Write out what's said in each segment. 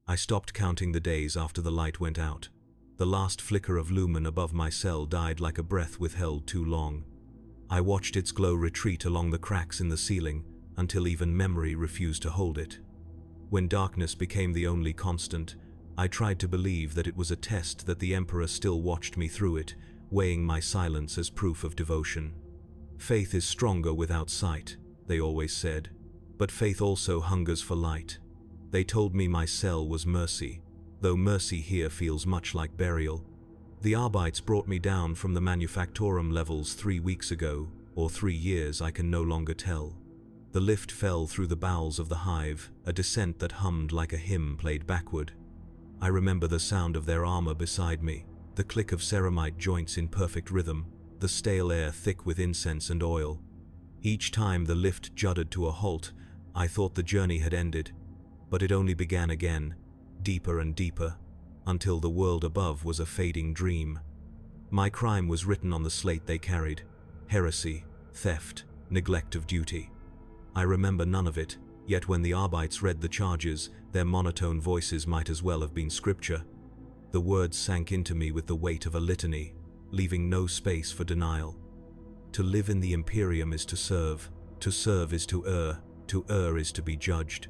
I stopped counting the days after the light went out. The last flicker of lumen above my cell died like a breath withheld too long. I watched its glow retreat along the cracks in the ceiling until even memory refused to hold it. When darkness became the only constant, I tried to believe that it was a test, that the Emperor still watched me through it, weighing my silence as proof of devotion. Faith is stronger without sight, they always said, but faith also hungers for light. They told me my cell was mercy, though mercy here feels much like burial. The Arbites brought me down from the Manufactorum levels 3 weeks ago, or 3 years, I can no longer tell. The lift fell through the bowels of the hive, a descent that hummed like a hymn played backward. I remember the sound of their armor beside me, the click of ceramite joints in perfect rhythm, the stale air thick with incense and oil. Each time the lift juddered to a halt, I thought the journey had ended, but it only began again, deeper and deeper, until the world above was a fading dream. My crime was written on the slate they carried: heresy, theft, neglect of duty. I remember none of it, yet when the Arbites read the charges, their monotone voices might as well have been scripture. The words sank into me with the weight of a litany, leaving no space for denial. To live in the Imperium is to serve is to err is to be judged.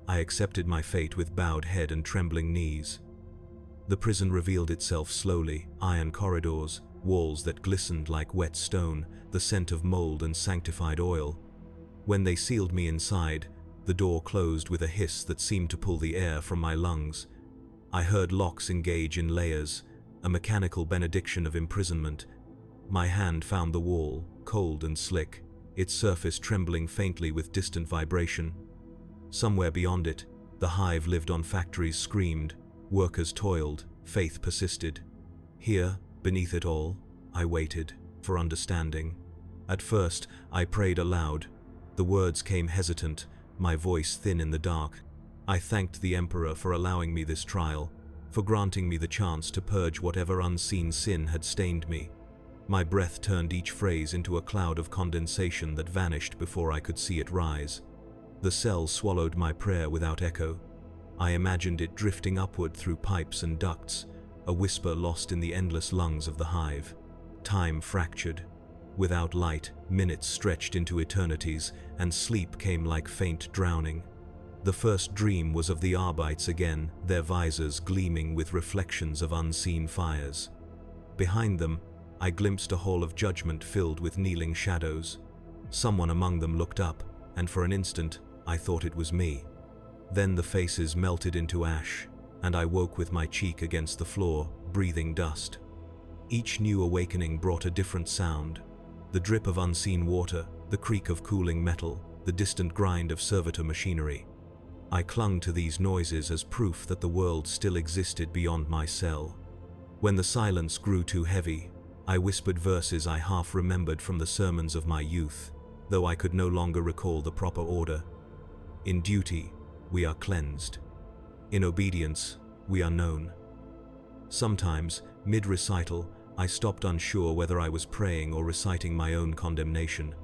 I accepted my fate with bowed head and trembling knees. The prison revealed itself slowly: iron corridors, walls that glistened like wet stone, the scent of mold and sanctified oil. When they sealed me inside, the door closed with a hiss that seemed to pull the air from my lungs. I heard locks engage in layers, a mechanical benediction of imprisonment. My hand found the wall, cold and slick, its surface trembling faintly with distant vibration. Somewhere beyond it, the hive lived on, factories screamed, workers toiled, faith persisted. Here, beneath it all, I waited for understanding. At first, I prayed aloud. The words came hesitant, my voice thin in the dark. I thanked the Emperor for allowing me this trial, for granting me the chance to purge whatever unseen sin had stained me. My breath turned each phrase into a cloud of condensation that vanished before I could see it rise. The cell swallowed my prayer without echo. I imagined it drifting upward through pipes and ducts, a whisper lost in the endless lungs of the hive. Time fractured. Without light, minutes stretched into eternities, and sleep came like faint drowning. The first dream was of the Arbites again, their visors gleaming with reflections of unseen fires. Behind them, I glimpsed a hall of judgment filled with kneeling shadows. Someone among them looked up, and for an instant, I thought it was me. Then the faces melted into ash, and I woke with my cheek against the floor, breathing dust. Each new awakening brought a different sound: the drip of unseen water, the creak of cooling metal, the distant grind of servitor machinery. I clung to these noises as proof that the world still existed beyond my cell. When the silence grew too heavy, I whispered verses I half remembered from the sermons of my youth, though I could no longer recall the proper order. In duty, we are cleansed. In obedience, we are known. Sometimes, mid-recital, I stopped, unsure whether I was praying or reciting my own condemnation.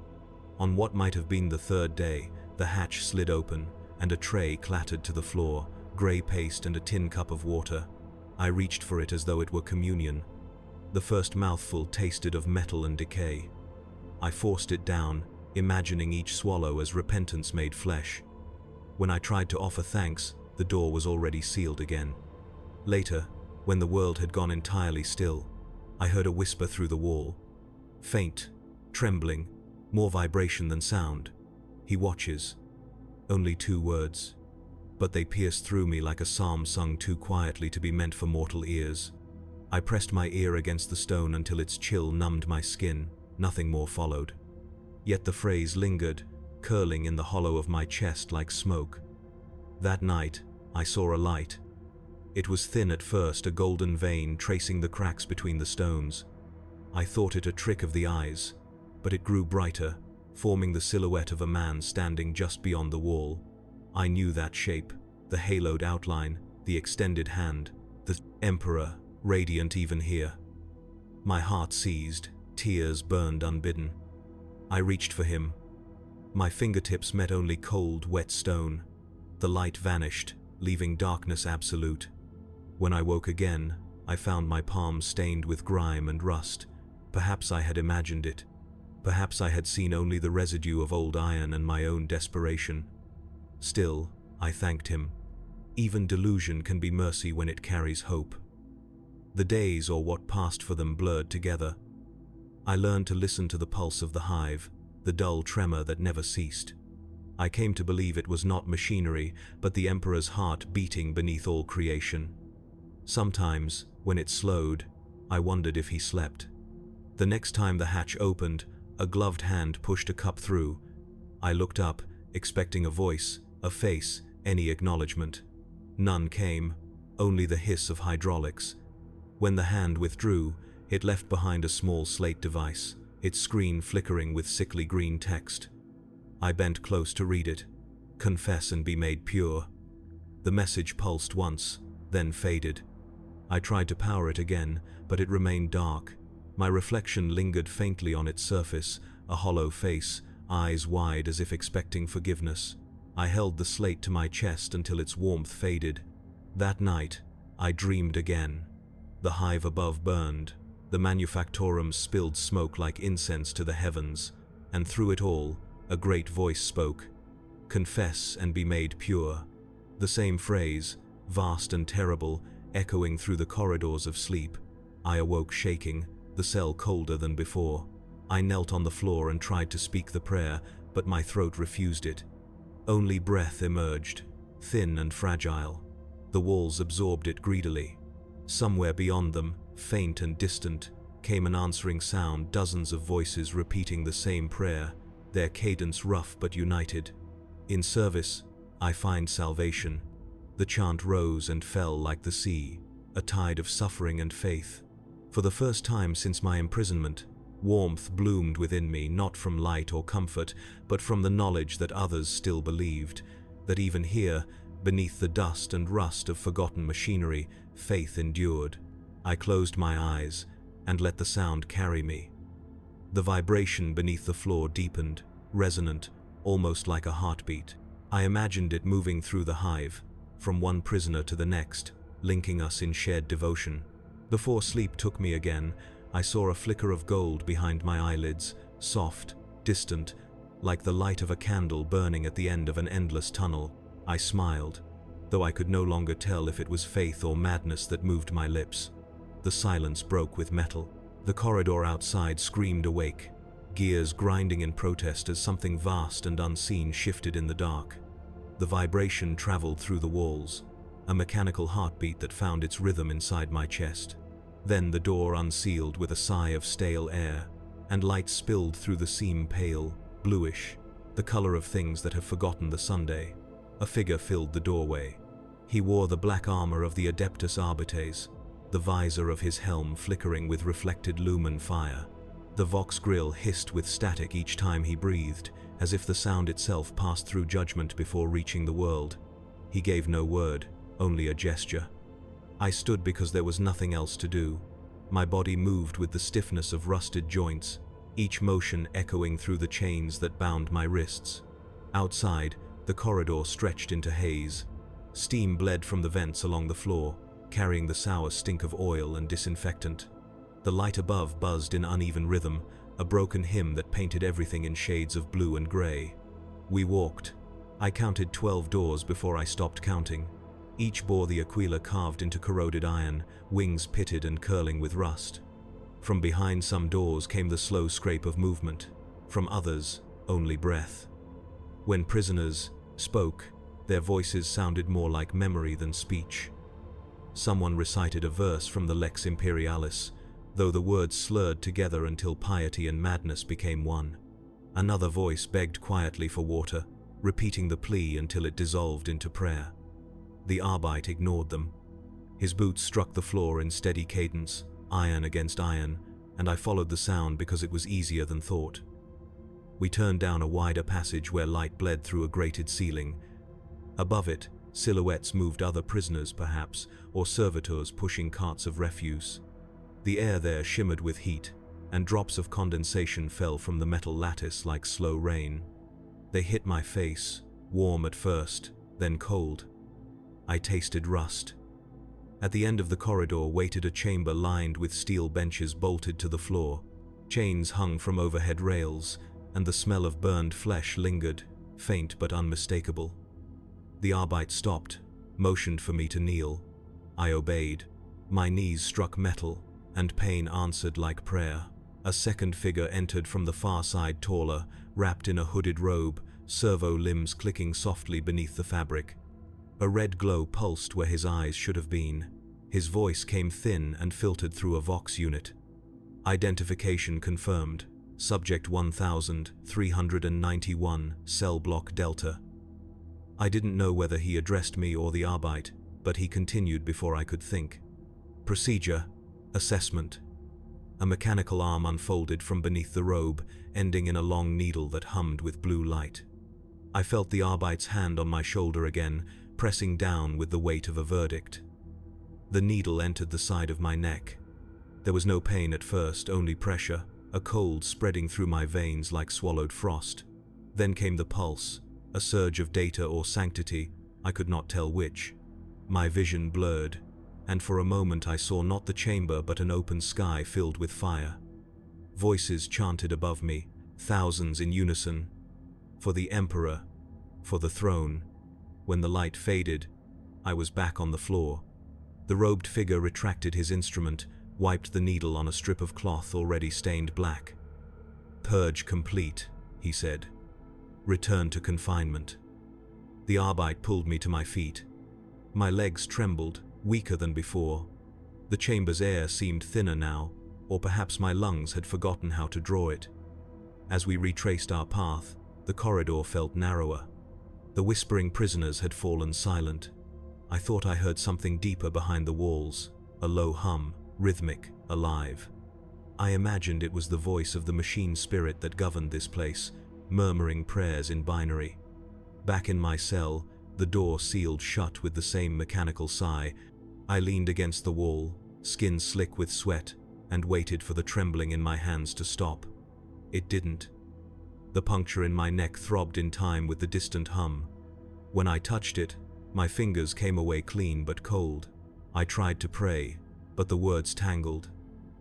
On what might have been the third day, the hatch slid open, and a tray clattered to the floor, grey paste and a tin cup of water. I reached for it as though it were communion. The first mouthful tasted of metal and decay. I forced it down, imagining each swallow as repentance made flesh. When I tried to offer thanks, the door was already sealed again. Later, when the world had gone entirely still, I heard a whisper through the wall. Faint, trembling, more vibration than sound. He watches. Only 2 words. But they pierced through me like a psalm sung too quietly to be meant for mortal ears. I pressed my ear against the stone until its chill numbed my skin. Nothing more followed. Yet the phrase lingered, curling in the hollow of my chest like smoke. That night, I saw a light. It was thin at first, a golden vein tracing the cracks between the stones. I thought it a trick of the eyes, but it grew brighter, forming the silhouette of a man standing just beyond the wall. I knew that shape, the haloed outline, the extended hand, the Emperor, radiant even here. My heart seized, tears burned unbidden. I reached for him. My fingertips met only cold, wet stone. The light vanished, leaving darkness absolute. When I woke again, I found my palms stained with grime and rust. Perhaps I had imagined it. Perhaps I had seen only the residue of old iron and my own desperation. Still, I thanked him. Even delusion can be mercy when it carries hope. The days, or what passed for them, blurred together. I learned to listen to the pulse of the hive, the dull tremor that never ceased. I came to believe it was not machinery, but the Emperor's heart beating beneath all creation. Sometimes, when it slowed, I wondered if he slept. The next time the hatch opened, a gloved hand pushed a cup through. I looked up, expecting a voice, a face, any acknowledgement. None came, only the hiss of hydraulics. When the hand withdrew, it left behind a small slate device, its screen flickering with sickly green text. I bent close to read it. Confess and be made pure. The message pulsed once, then faded. I tried to power it again, but it remained dark. My reflection lingered faintly on its surface, a hollow face, eyes wide as if expecting forgiveness. I held the slate to my chest until its warmth faded. That night, I dreamed again. The hive above burned. The manufactorum spilled smoke like incense to the heavens, and through it all, a great voice spoke. Confess and be made pure. The same phrase, vast and terrible, echoing through the corridors of sleep. I awoke shaking, the cell colder than before. I knelt on the floor and tried to speak the prayer, but my throat refused it. Only breath emerged, thin and fragile. The walls absorbed it greedily. Somewhere beyond them, faint and distant, came an answering sound, dozens of voices repeating the same prayer, their cadence rough but united. In service, I find salvation. The chant rose and fell like the sea, a tide of suffering and faith. For the first time since my imprisonment, warmth bloomed within me, not from light or comfort, but from the knowledge that others still believed, that even here, beneath the dust and rust of forgotten machinery, faith endured. I closed my eyes and let the sound carry me. The vibration beneath the floor deepened, resonant, almost like a heartbeat. I imagined it moving through the hive, from one prisoner to the next, linking us in shared devotion. Before sleep took me again, I saw a flicker of gold behind my eyelids, soft, distant, like the light of a candle burning at the end of an endless tunnel. I smiled, though I could no longer tell if it was faith or madness that moved my lips. The silence broke with metal. The corridor outside screamed awake, gears grinding in protest as something vast and unseen shifted in the dark. The vibration traveled through the walls, a mechanical heartbeat that found its rhythm inside my chest. Then the door unsealed with a sigh of stale air, and light spilled through the seam, pale, bluish, the color of things that have forgotten the Sunday. A figure filled the doorway. He wore the black armor of the Adeptus Arbites, the visor of his helm flickering with reflected lumen fire. The vox grill hissed with static each time he breathed, as if the sound itself passed through judgment before reaching the world. He gave no word, only a gesture. I stood because there was nothing else to do. My body moved with the stiffness of rusted joints, each motion echoing through the chains that bound my wrists. Outside, the corridor stretched into haze. Steam bled from the vents along the floor, carrying the sour stink of oil and disinfectant. The light above buzzed in uneven rhythm, a broken hymn that painted everything in shades of blue and gray. We walked. I counted 12 doors before I stopped counting. Each bore the aquila carved into corroded iron, wings pitted and curling with rust. From behind some doors came the slow scrape of movement. From others, only breath. When prisoners spoke, their voices sounded more like memory than speech. Someone recited a verse from the Lex Imperialis, though the words slurred together until piety and madness became one. Another voice begged quietly for water, repeating the plea until it dissolved into prayer. The Arbite ignored them. His boots struck the floor in steady cadence, iron against iron, and I followed the sound because it was easier than thought. We turned down a wider passage where light bled through a grated ceiling. Above it, silhouettes moved, other prisoners perhaps, or servitors pushing carts of refuse. The air there shimmered with heat, and drops of condensation fell from the metal lattice like slow rain. They hit my face, warm at first, then cold. I tasted rust. At the end of the corridor waited a chamber lined with steel benches bolted to the floor. Chains hung from overhead rails, and the smell of burned flesh lingered, faint but unmistakable. The Arbite stopped, motioned for me to kneel. I obeyed. My knees struck metal, and pain answered like prayer. A second figure entered from the far side, taller, wrapped in a hooded robe, servo limbs clicking softly beneath the fabric. A red glow pulsed where his eyes should have been. His voice came thin and filtered through a Vox unit. Identification confirmed. Subject 1391, Cell Block Delta. I didn't know whether he addressed me or the Arbite, but he continued before I could think. Procedure. Assessment. A mechanical arm unfolded from beneath the robe, ending in a long needle that hummed with blue light. I felt the Arbite's hand on my shoulder again, pressing down with the weight of a verdict. The needle entered the side of my neck. There was no pain at first, only pressure, a cold spreading through my veins like swallowed frost. Then came the pulse, a surge of data or sanctity, I could not tell which. My vision blurred, and for a moment I saw not the chamber but an open sky filled with fire. Voices chanted above me, thousands in unison. For the Emperor, for the throne. When the light faded, I was back on the floor. The robed figure retracted his instrument, wiped the needle on a strip of cloth already stained black. "Purge complete," he said. "Return to confinement." The Arbite pulled me to my feet. My legs trembled, weaker than before. The chamber's air seemed thinner now, or perhaps my lungs had forgotten how to draw it. As we retraced our path, the corridor felt narrower. The whispering prisoners had fallen silent. I thought I heard something deeper behind the walls, a low hum, rhythmic, alive. I imagined it was the voice of the machine spirit that governed this place, murmuring prayers in binary. Back in my cell, the door sealed shut with the same mechanical sigh. I leaned against the wall, skin slick with sweat, and waited for the trembling in my hands to stop. It didn't. The puncture in my neck throbbed in time with the distant hum. When I touched it, my fingers came away clean but cold. I tried to pray, but the words tangled.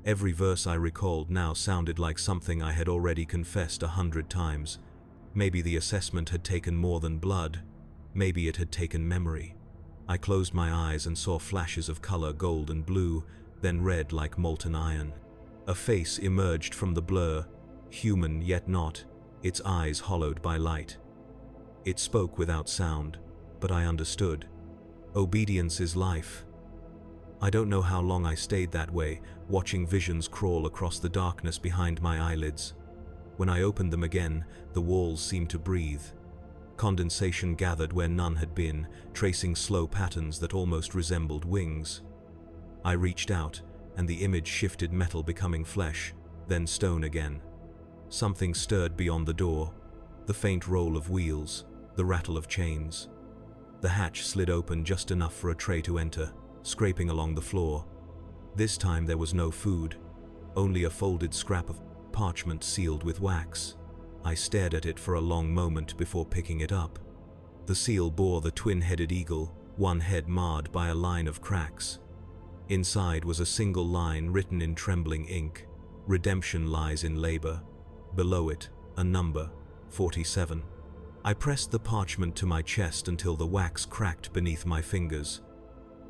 Every verse I recalled now sounded like something I had already confessed 100 times. Maybe the assessment had taken more than blood. Maybe it had taken memory. I closed my eyes and saw flashes of color, gold and blue, then red like molten iron. A face emerged from the blur, human yet not, its eyes hollowed by light. It spoke without sound, but I understood. Obedience is life. I don't know how long I stayed that way, watching visions crawl across the darkness behind my eyelids. When I opened them again, the walls seemed to breathe. Condensation gathered where none had been, tracing slow patterns that almost resembled wings. I reached out, and the image shifted, metal becoming flesh, then stone again. Something stirred beyond the door, the faint roll of wheels, the rattle of chains. The hatch slid open just enough for a tray to enter, scraping along the floor. This time there was no food, only a folded scrap of parchment sealed with wax. I stared at it for a long moment before picking it up. The seal bore the twin-headed eagle, one head marred by a line of cracks. Inside was a single line written in trembling ink: "Redemption lies in labor." Below it, a number, 47. I pressed the parchment to my chest until the wax cracked beneath my fingers.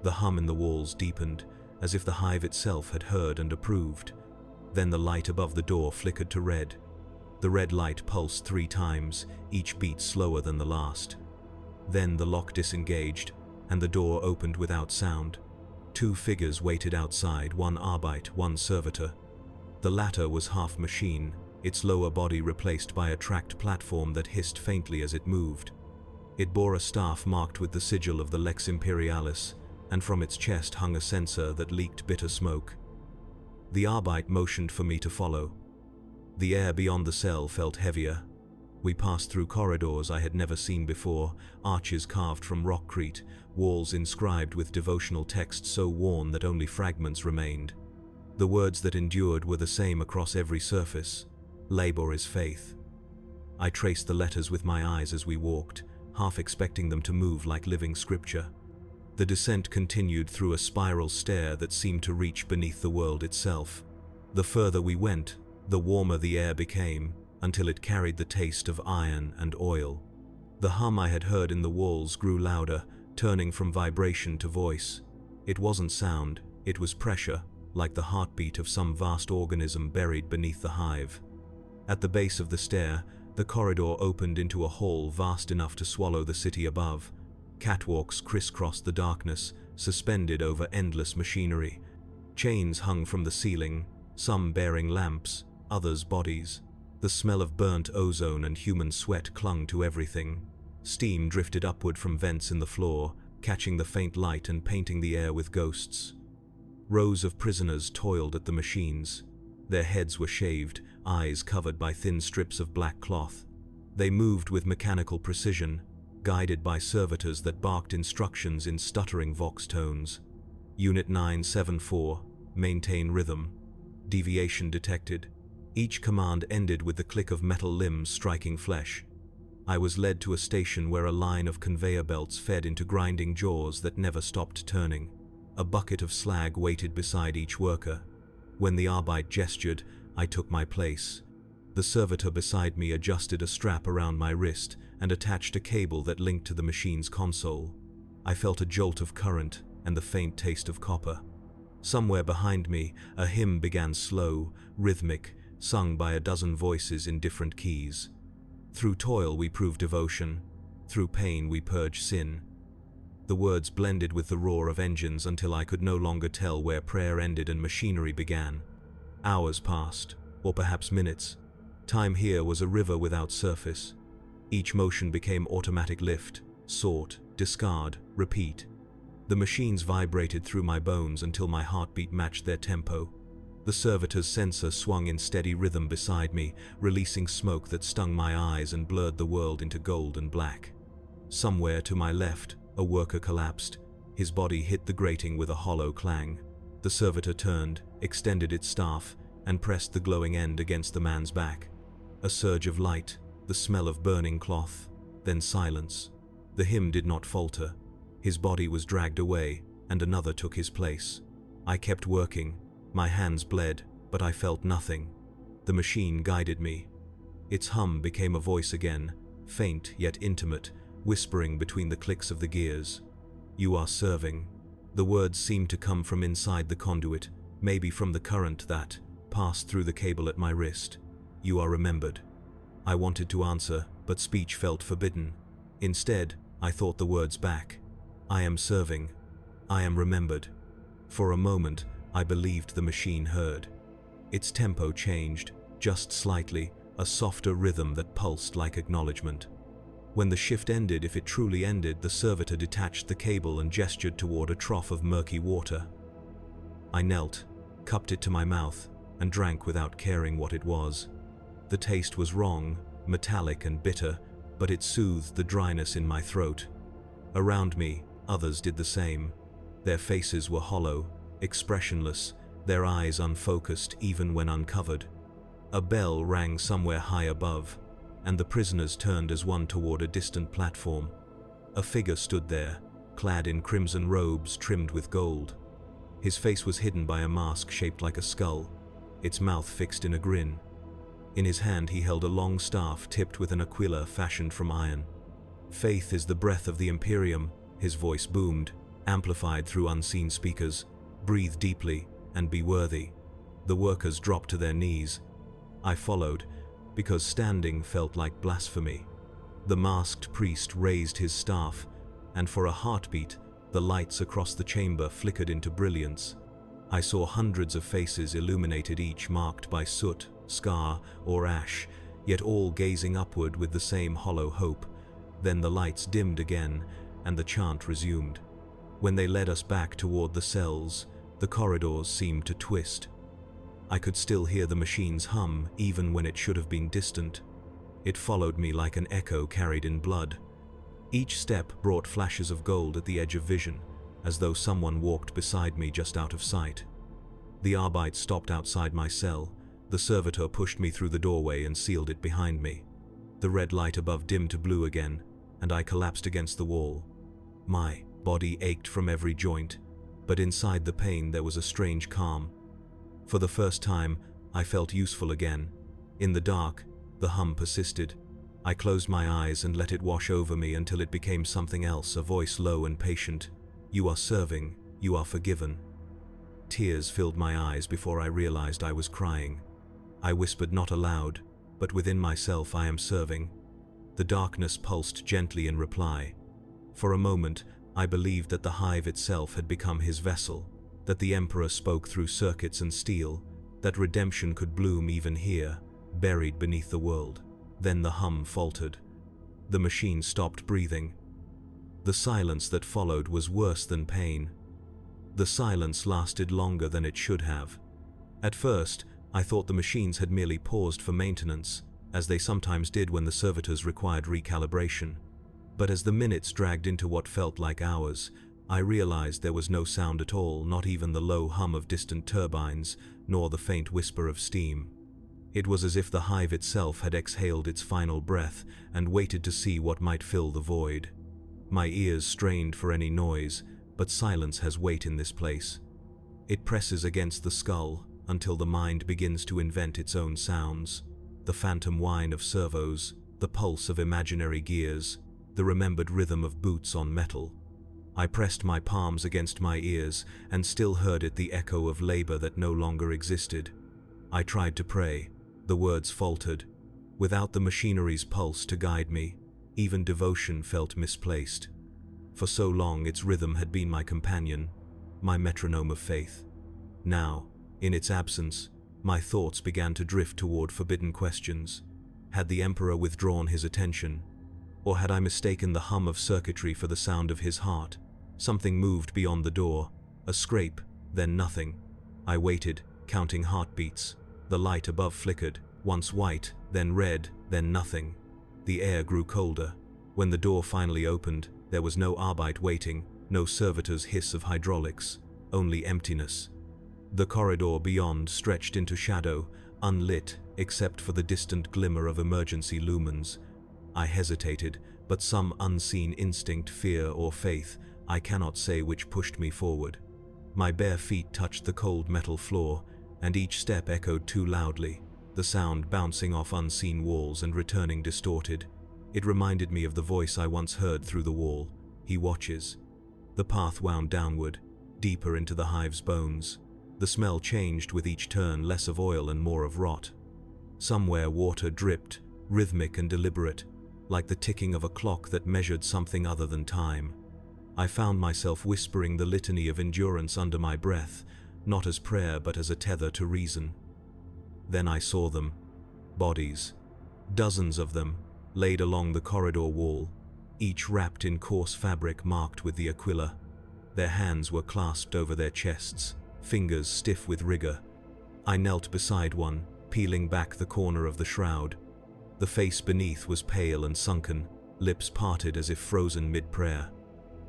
The hum in the walls deepened, as if the hive itself had heard and approved. Then the light above the door flickered to red. The red light pulsed 3 times, each beat slower than the last. Then the lock disengaged, and the door opened without sound. 2 figures waited outside, one Arbite, one servitor. The latter was half machine, its lower body replaced by a tracked platform that hissed faintly as it moved. It bore a staff marked with the sigil of the Lex Imperialis, and from its chest hung a censer that leaked bitter smoke. The Arbite motioned for me to follow. The air beyond the cell felt heavier. We passed through corridors I had never seen before, arches carved from rockcrete, walls inscribed with devotional text so worn that only fragments remained. The words that endured were the same across every surface: "Labor is faith." I traced the letters with my eyes as we walked, half expecting them to move like living scripture. The descent continued through a spiral stair that seemed to reach beneath the world itself. The further we went, the warmer the air became, until it carried the taste of iron and oil. The hum I had heard in the walls grew louder, turning from vibration to voice. It wasn't sound, it was pressure, like the heartbeat of some vast organism buried beneath the hive. At the base of the stair, the corridor opened into a hall vast enough to swallow the city above. Catwalks crisscrossed the darkness, suspended over endless machinery. Chains hung from the ceiling, some bearing lamps, others bodies. The smell of burnt ozone and human sweat clung to everything. Steam drifted upward from vents in the floor, catching the faint light and painting the air with ghosts. Rows of prisoners toiled at the machines. Their heads were shaved, eyes covered by thin strips of black cloth. They moved with mechanical precision, guided by servitors that barked instructions in stuttering vox tones. Unit 974, maintain rhythm. Deviation detected. Each command ended with the click of metal limbs striking flesh. I was led to a station where a line of conveyor belts fed into grinding jaws that never stopped turning. A bucket of slag waited beside each worker. When the Arbeit gestured, I took my place. The servitor beside me adjusted a strap around my wrist and attached a cable that linked to the machine's console. I felt a jolt of current and the faint taste of copper. Somewhere behind me, a hymn began slow, rhythmic, sung by a dozen voices in different keys. Through toil we prove devotion. Through pain we purge sin. The words blended with the roar of engines until I could no longer tell where prayer ended and machinery began. Hours passed, or perhaps minutes. Time here was a river without surface. Each motion became automatic lift, sort, discard, repeat. The machines vibrated through my bones until my heartbeat matched their tempo. The servitor's sensor swung in steady rhythm beside me, releasing smoke that stung my eyes and blurred the world into gold and black. Somewhere to my left, a worker collapsed. His body hit the grating with a hollow clang. The servitor turned, extended its staff, and pressed the glowing end against the man's back. A surge of light, the smell of burning cloth, then silence. The hymn did not falter. His body was dragged away, and another took his place. I kept working. My hands bled, but I felt nothing. The machine guided me. Its hum became a voice again, faint yet intimate, whispering between the clicks of the gears. "You are serving." The words seemed to come from inside the conduit, maybe from the current that passed through the cable at my wrist. "You are remembered." I wanted to answer, but speech felt forbidden. Instead, I thought the words back. "I am serving. I am remembered." For a moment, I believed the machine heard. Its tempo changed, just slightly, a softer rhythm that pulsed like acknowledgement. When the shift ended, if it truly ended, the servitor detached the cable and gestured toward a trough of murky water. I knelt, cupped it to my mouth, and drank without caring what it was. The taste was wrong, metallic and bitter, but it soothed the dryness in my throat. Around me, others did the same. Their faces were hollow, expressionless, their eyes unfocused even when uncovered. A bell rang somewhere high above, and the prisoners turned as one toward a distant platform. A figure stood there, clad in crimson robes trimmed with gold. His face was hidden by a mask shaped like a skull, its mouth fixed in a grin. In his hand he held a long staff tipped with an aquila fashioned from iron. "Faith is the breath of the Imperium," his voice boomed, amplified through unseen speakers. "Breathe deeply and be worthy." The workers dropped to their knees. I followed, because standing felt like blasphemy. The masked priest raised his staff, and for a heartbeat, the lights across the chamber flickered into brilliance. I saw hundreds of faces illuminated, each marked by soot, scar, or ash, yet all gazing upward with the same hollow hope. Then the lights dimmed again, and the chant resumed. When they led us back toward the cells, the corridors seemed to twist. I could still hear the machine's hum, even when it should have been distant. It followed me like an echo carried in blood. Each step brought flashes of gold at the edge of vision, as though someone walked beside me just out of sight. The Arbeit stopped outside my cell. The servitor pushed me through the doorway and sealed it behind me. The red light above dimmed to blue again, and I collapsed against the wall. My Body ached from every joint, but inside the pain there was a strange calm. For the first time, I felt useful again. In the dark, the hum persisted. I closed my eyes and let it wash over me until it became something else, a voice low and patient. "You are serving, you are forgiven." Tears filled my eyes before I realized I was crying. I whispered not aloud, but within myself, "I am serving." The darkness pulsed gently in reply. For a moment, I believed that the hive itself had become his vessel, that the Emperor spoke through circuits and steel, that redemption could bloom even here, buried beneath the world. Then the hum faltered. The machine stopped breathing. The silence that followed was worse than pain. The silence lasted longer than it should have. At first, I thought the machines had merely paused for maintenance, as they sometimes did when the servitors required recalibration. But as the minutes dragged into what felt like hours, I realized there was no sound at all, not even the low hum of distant turbines, nor the faint whisper of steam. It was as if the hive itself had exhaled its final breath and waited to see what might fill the void. My ears strained for any noise, but silence has weight in this place. It presses against the skull until the mind begins to invent its own sounds. The phantom whine of servos, the pulse of imaginary gears, the remembered rhythm of boots on metal. I pressed my palms against my ears and still heard it, the echo of labor that no longer existed. I tried to pray. The words faltered. Without the machinery's pulse to guide me, even devotion felt misplaced. For so long its rhythm had been my companion, my metronome of faith. Now, in its absence, my thoughts began to drift toward forbidden questions. Had the Emperor withdrawn his attention? Or had I mistaken the hum of circuitry for the sound of his heart? Something moved beyond the door. A scrape, then nothing. I waited, counting heartbeats. The light above flickered, once white, then red, then nothing. The air grew colder. When the door finally opened, there was no Arbeit waiting, no servitor's hiss of hydraulics, only emptiness. The corridor beyond stretched into shadow, unlit except for the distant glimmer of emergency lumens. I hesitated, but some unseen instinct, fear or faith, I cannot say which, pushed me forward. My bare feet touched the cold metal floor, and each step echoed too loudly, the sound bouncing off unseen walls and returning distorted. It reminded me of the voice I once heard through the wall. "He watches." The path wound downward, deeper into the hive's bones. The smell changed with each turn, less of oil and more of rot. Somewhere water dripped, rhythmic and deliberate, like the ticking of a clock that measured something other than time. I found myself whispering the litany of endurance under my breath, not as prayer but as a tether to reason. Then I saw them. Bodies. Dozens of them, laid along the corridor wall, each wrapped in coarse fabric marked with the aquila. Their hands were clasped over their chests, fingers stiff with rigor. I knelt beside one, peeling back the corner of the shroud. The face beneath was pale and sunken, lips parted as if frozen mid-prayer.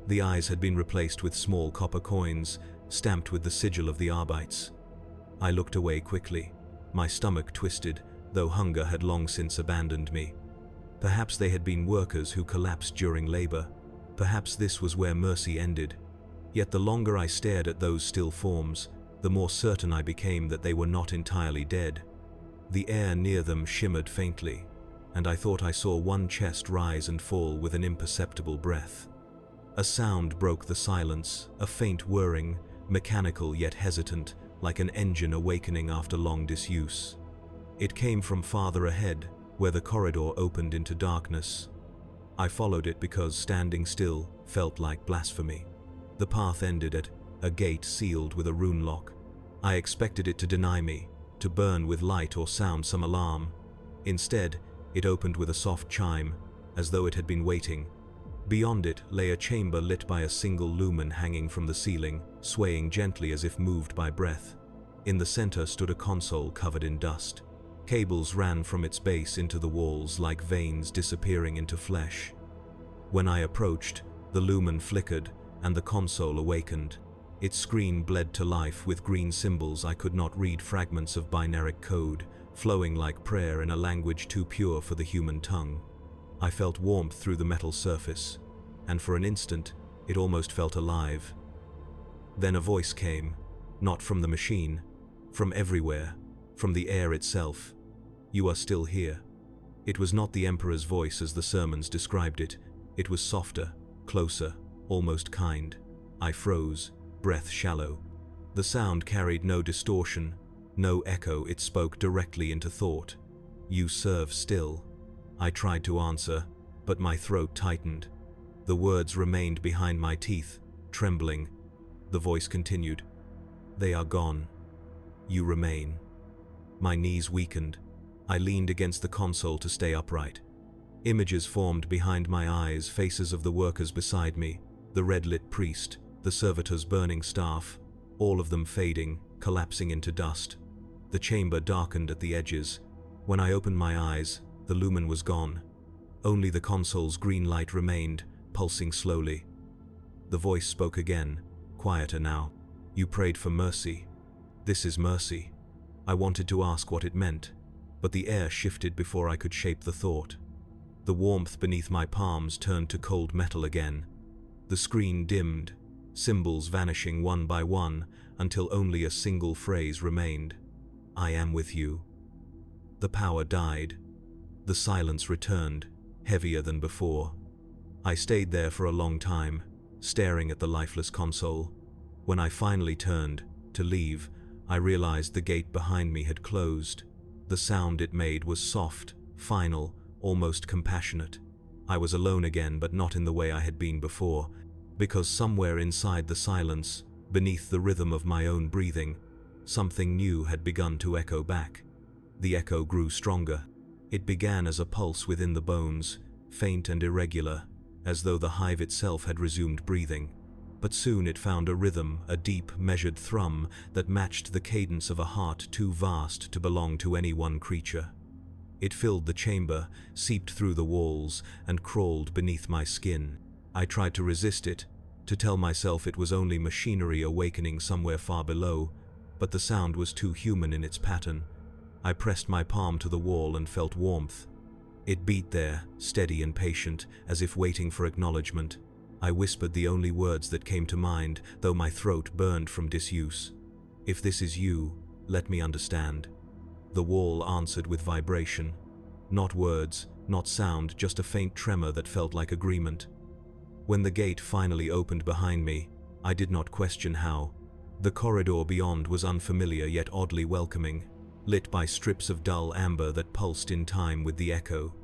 The eyes had been replaced with small copper coins, stamped with the sigil of the Arbeits. I looked away quickly. My stomach twisted, though hunger had long since abandoned me. Perhaps they had been workers who collapsed during labor. Perhaps this was where mercy ended. Yet the longer I stared at those still forms, the more certain I became that they were not entirely dead. The air near them shimmered faintly, and I thought I saw one chest rise and fall with an imperceptible breath. A sound broke the silence, a faint whirring, mechanical yet hesitant, like an engine awakening after long disuse. It came from farther ahead, where the corridor opened into darkness. I followed it because standing still felt like blasphemy. The path ended at a gate sealed with a rune lock. I expected it to deny me, to burn with light or sound some alarm. Instead, it opened with a soft chime, as though it had been waiting. Beyond it lay a chamber lit by a single lumen hanging from the ceiling, swaying gently as if moved by breath. In the center stood a console covered in dust. Cables ran from its base into the walls like veins disappearing into flesh. When I approached, the lumen flickered and the console awakened. Its screen bled to life with green symbols I could not read, fragments of binary code, flowing like prayer in a language too pure for the human tongue. I felt warmth through the metal surface, and for an instant, It almost felt alive. Then a voice came, not from the machine, from everywhere, from the air itself. "You are still here." It was not the Emperor's voice as the sermons described it. It was softer, closer, almost kind. I froze, breath shallow. The sound carried no distortion, no echo. It spoke directly into thought. "You serve still." I tried to answer, but my throat tightened. The words remained behind my teeth, trembling. The voice continued, "They are gone. You remain." My knees weakened. I leaned against the console to stay upright. Images formed behind my eyes, faces of the workers beside me, the red-lit priest, the servitor's burning staff, all of them fading, collapsing into dust. The chamber darkened at the edges. When I opened my eyes, the lumen was gone. Only the console's green light remained, pulsing slowly. The voice spoke again, quieter now. "You prayed for mercy. This is mercy." I wanted to ask what it meant, but the air shifted before I could shape the thought. The warmth beneath my palms turned to cold metal again. The screen dimmed, symbols vanishing one by one until only a single phrase remained. "I am with you." The power died. The silence returned, heavier than before. I stayed there for a long time, staring at the lifeless console. When I finally turned to leave, I realized the gate behind me had closed. The sound it made was soft, final, almost compassionate. I was alone again, but not in the way I had been before, because somewhere inside the silence, beneath the rhythm of my own breathing, something new had begun to echo back. The echo grew stronger. It began as a pulse within the bones, faint and irregular, as though the hive itself had resumed breathing. But soon it found a rhythm, a deep, measured thrum that matched the cadence of a heart too vast to belong to any one creature. It filled the chamber, seeped through the walls, and crawled beneath my skin. I tried to resist it, to tell myself it was only machinery awakening somewhere far below, but the sound was too human in its pattern. I pressed my palm to the wall and felt warmth. It beat there, steady and patient, as if waiting for acknowledgement. I whispered the only words that came to mind, though my throat burned from disuse. "If this is you, let me understand." The wall answered with vibration. Not words, not sound, just a faint tremor that felt like agreement. When the gate finally opened behind me, I did not question how. The corridor beyond was unfamiliar yet oddly welcoming, lit by strips of dull amber that pulsed in time with the echo.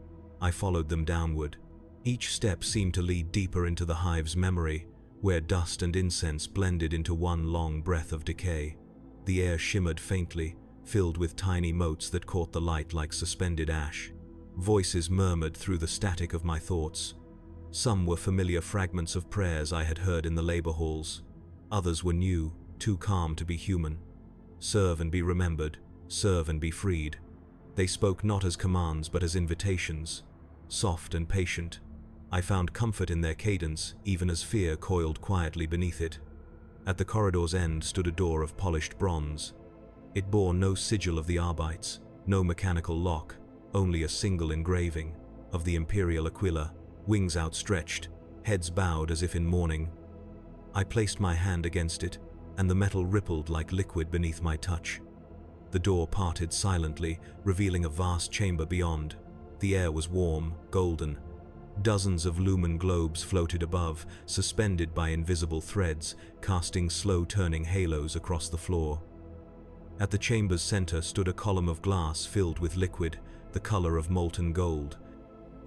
I followed them downward. Each step seemed to lead deeper into the hive's memory, where dust and incense blended into one long breath of decay. The air shimmered faintly, filled with tiny motes that caught the light like suspended ash. Voices murmured through the static of my thoughts. Some were familiar fragments of prayers I had heard in the labor halls. Others were new, too calm to be human. "Serve and be remembered, serve and be freed." They spoke not as commands but as invitations, soft and patient. I found comfort in their cadence, even as fear coiled quietly beneath it. At the corridor's end stood a door of polished bronze. It bore no sigil of the Arbites, no mechanical lock, only a single engraving of the Imperial Aquila, wings outstretched, heads bowed as if in mourning. I placed my hand against it, and the metal rippled like liquid beneath my touch. The door parted silently, revealing a vast chamber beyond. The air was warm, golden. Dozens of lumen globes floated above, suspended by invisible threads, casting slow-turning halos across the floor. At the chamber's center stood a column of glass filled with liquid, the color of molten gold.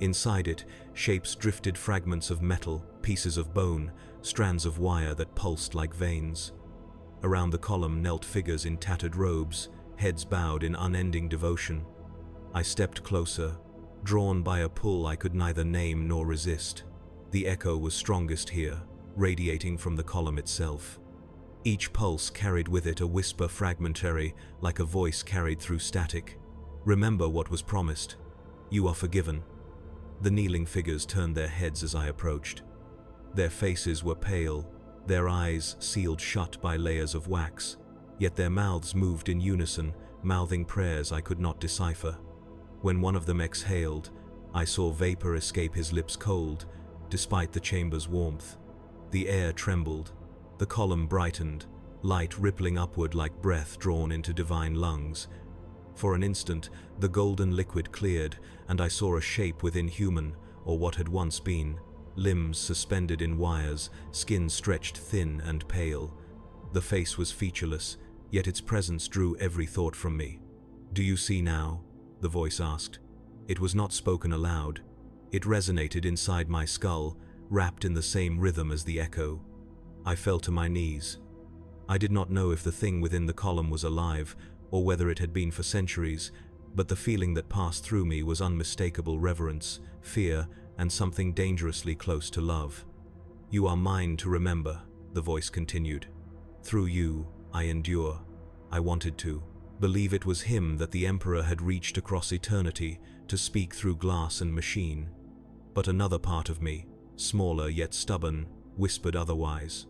Inside it, shapes drifted, fragments of metal, pieces of bone, strands of wire that pulsed like veins. Around the column knelt figures in tattered robes, heads bowed in unending devotion. I stepped closer, drawn by a pull I could neither name nor resist. The echo was strongest here, radiating from the column itself. Each pulse carried with it a whisper, fragmentary, like a voice carried through static. "Remember what was promised. You are forgiven." The kneeling figures turned their heads as I approached. Their faces were pale, their eyes sealed shut by layers of wax, yet their mouths moved in unison, mouthing prayers I could not decipher. When one of them exhaled, I saw vapor escape his lips cold, despite the chamber's warmth. The air trembled. The column brightened, light rippling upward like breath drawn into divine lungs. For an instant, the golden liquid cleared, and I saw a shape within human, or what had once been. Limbs suspended in wires, skin stretched thin and pale. The face was featureless, yet its presence drew every thought from me. "Do you see now?" the voice asked. It was not spoken aloud. It resonated inside my skull, wrapped in the same rhythm as the echo. I fell to my knees. I did not know if the thing within the column was alive, or whether it had been for centuries, but the feeling that passed through me was unmistakable reverence, fear, and something dangerously close to love. "You are mine to remember," the voice continued. "Through you, I endure." I wanted to believe it was him that the Emperor had reached across eternity to speak through glass and machine. But another part of me, smaller yet stubborn, whispered otherwise.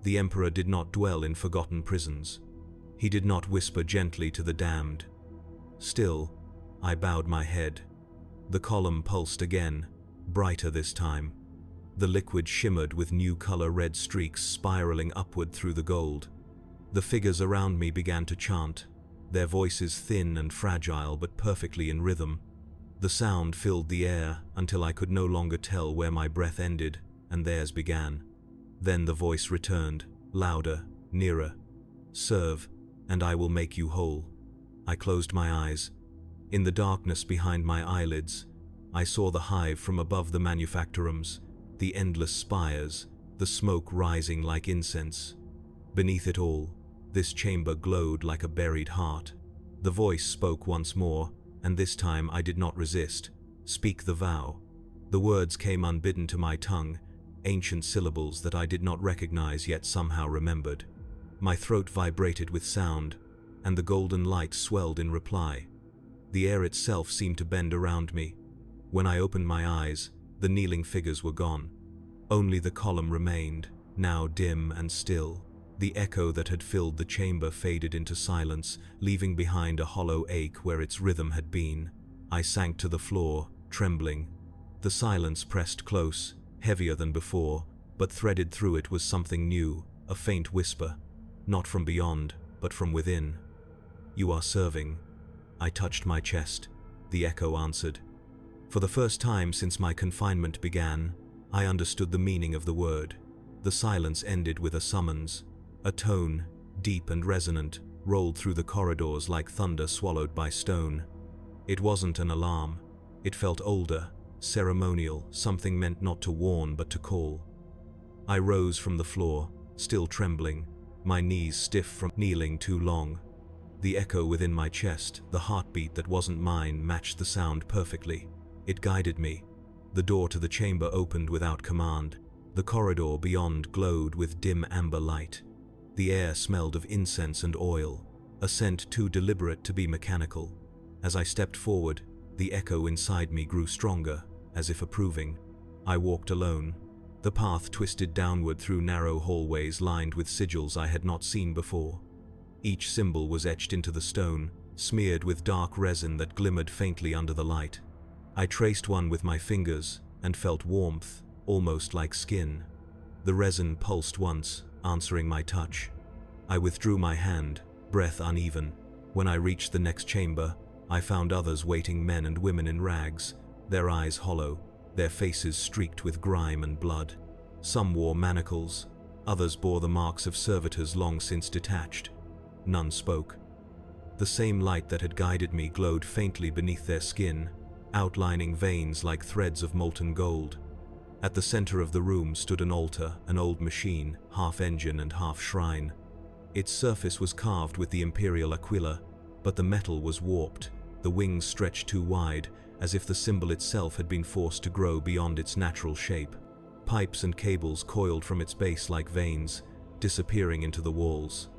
The Emperor did not dwell in forgotten prisons. He did not whisper gently to the damned. Still, I bowed my head. The column pulsed again, brighter this time. The liquid shimmered with new color red streaks spiraling upward through the gold. The figures around me began to chant, their voices thin and fragile but perfectly in rhythm. The sound filled the air until I could no longer tell where my breath ended and theirs began. Then the voice returned, louder, nearer. "Serve, and I will make you whole." I closed my eyes. In the darkness behind my eyelids, I saw the hive from above the manufactorums, the endless spires, the smoke rising like incense. Beneath it all, this chamber glowed like a buried heart. The voice spoke once more, and this time I did not resist. "Speak the vow." The words came unbidden to my tongue, ancient syllables that I did not recognize yet somehow remembered. My throat vibrated with sound, and the golden light swelled in reply. The air itself seemed to bend around me. When I opened my eyes, the kneeling figures were gone. Only the column remained, now dim and still. The echo that had filled the chamber faded into silence, leaving behind a hollow ache where its rhythm had been. I sank to the floor, trembling. The silence pressed close, heavier than before, but threaded through it was something new, a faint whisper. Not from beyond, but from within. "You are serving." I touched my chest. The echo answered. For the first time since my confinement began, I understood the meaning of the word. The silence ended with a summons. A tone, deep and resonant, rolled through the corridors like thunder swallowed by stone. It wasn't an alarm. It felt older, ceremonial, something meant not to warn but to call. I rose from the floor, still trembling, my knees stiff from kneeling too long. The echo within my chest, the heartbeat that wasn't mine, matched the sound perfectly. It guided me. The door to the chamber opened without command. The corridor beyond glowed with dim amber light. The air smelled of incense and oil, a scent too deliberate to be mechanical. As I stepped forward, the echo inside me grew stronger, as if approving. I walked alone. The path twisted downward through narrow hallways lined with sigils I had not seen before. Each symbol was etched into the stone, smeared with dark resin that glimmered faintly under the light. I traced one with my fingers and felt warmth, almost like skin. The resin pulsed once, answering my touch. I withdrew my hand, breath uneven. When I reached the next chamber, I found others waiting, men and women in rags, their eyes hollow, their faces streaked with grime and blood. Some wore manacles, others bore the marks of servitors long since detached. None spoke. The same light that had guided me glowed faintly beneath their skin, outlining veins like threads of molten gold. At the center of the room stood an altar, an old machine, half engine and half shrine. Its surface was carved with the imperial aquila, but the metal was warped, the wings stretched too wide, as if the symbol itself had been forced to grow beyond its natural shape. Pipes and cables coiled from its base like veins, disappearing into the walls.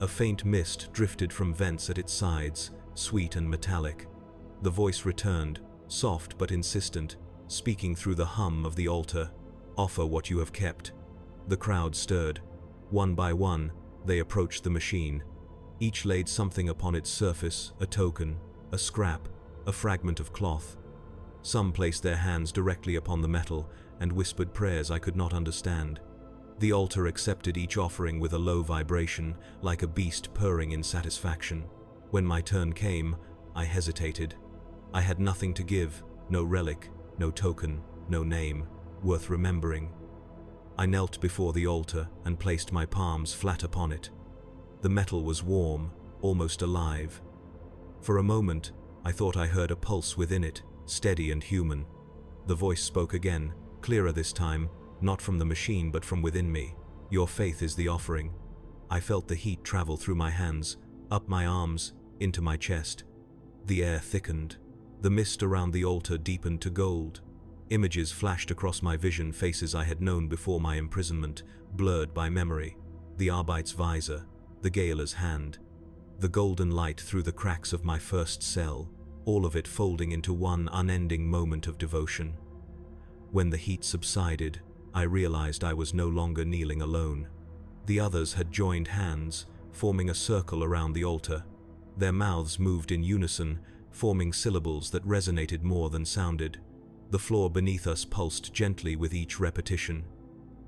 A faint mist drifted from vents at its sides, sweet and metallic. The voice returned, soft but insistent, speaking through the hum of the altar. "Offer what you have kept." The crowd stirred. One by one, they approached the machine. Each laid something upon its surface, a token, a scrap, a fragment of cloth. Some placed their hands directly upon the metal and whispered prayers I could not understand. The altar accepted each offering with a low vibration, like a beast purring in satisfaction. When my turn came, I hesitated. I had nothing to give, no relic, no token, no name, worth remembering. I knelt before the altar and placed my palms flat upon it. The metal was warm, almost alive. For a moment, I thought I heard a pulse within it, steady and human. The voice spoke again, clearer this time, not from the machine but from within me. Your faith is the offering. I felt the heat travel through my hands, up my arms, into my chest. The air thickened. The mist around the altar deepened to gold. Images flashed across my vision, faces I had known before my imprisonment, blurred by memory. The Arbite's visor, the Gaoler's hand, the golden light through the cracks of my first cell, all of it folding into one unending moment of devotion. When the heat subsided, I realized I was no longer kneeling alone. The others had joined hands, forming a circle around the altar. Their mouths moved in unison, forming syllables that resonated more than sounded. The floor beneath us pulsed gently with each repetition.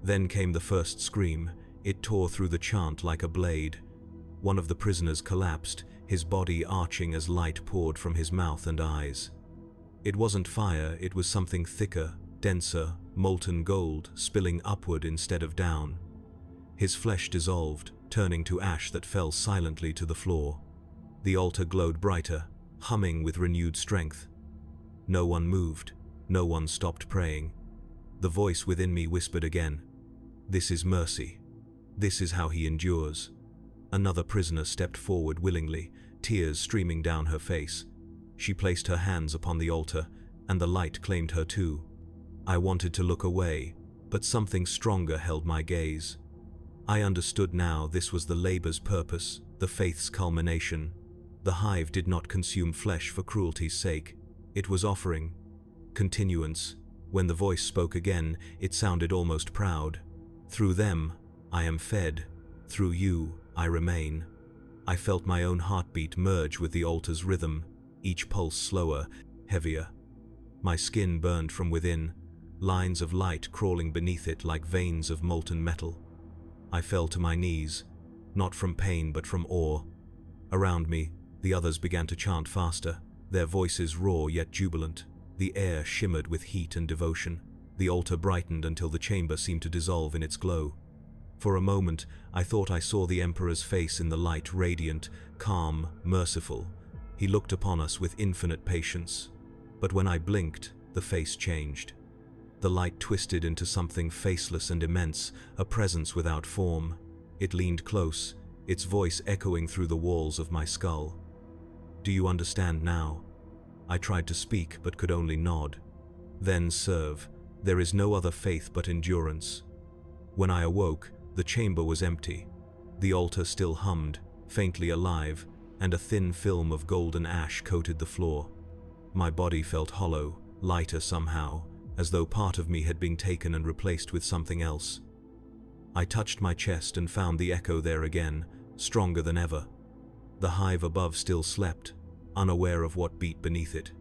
Then came the first scream. It tore through the chant like a blade. One of the prisoners collapsed, his body arching as light poured from his mouth and eyes. It wasn't fire, it was something thicker, denser, molten gold, spilling upward instead of down. His flesh dissolved, turning to ash that fell silently to the floor. The altar glowed brighter, humming with renewed strength. No one moved, no one stopped praying. The voice within me whispered again, "This is mercy. This is how he endures." Another prisoner stepped forward willingly, tears streaming down her face. She placed her hands upon the altar, and the light claimed her too. I wanted to look away, but something stronger held my gaze. I understood now this was the labor's purpose, the faith's culmination. The hive did not consume flesh for cruelty's sake. It was offering continuance. When the voice spoke again, it sounded almost proud. "Through them, I am fed. Through you, I remain." I felt my own heartbeat merge with the altar's rhythm, each pulse slower, heavier. My skin burned from within, lines of light crawling beneath it like veins of molten metal. I fell to my knees, not from pain but from awe. Around me, the others began to chant faster, their voices raw yet jubilant. The air shimmered with heat and devotion. The altar brightened until the chamber seemed to dissolve in its glow. For a moment, I thought I saw the Emperor's face in the light, radiant, calm, merciful. He looked upon us with infinite patience. But when I blinked, the face changed. The light twisted into something faceless and immense, a presence without form. It leaned close, its voice echoing through the walls of my skull. "Do you understand now?" I tried to speak but could only nod. "Then serve. There is no other faith but endurance." When I awoke, the chamber was empty. The altar still hummed, faintly alive, and a thin film of golden ash coated the floor. My body felt hollow, lighter somehow, as though part of me had been taken and replaced with something else. I touched my chest and found the echo there again, stronger than ever. The hive above still slept, unaware of what beat beneath it.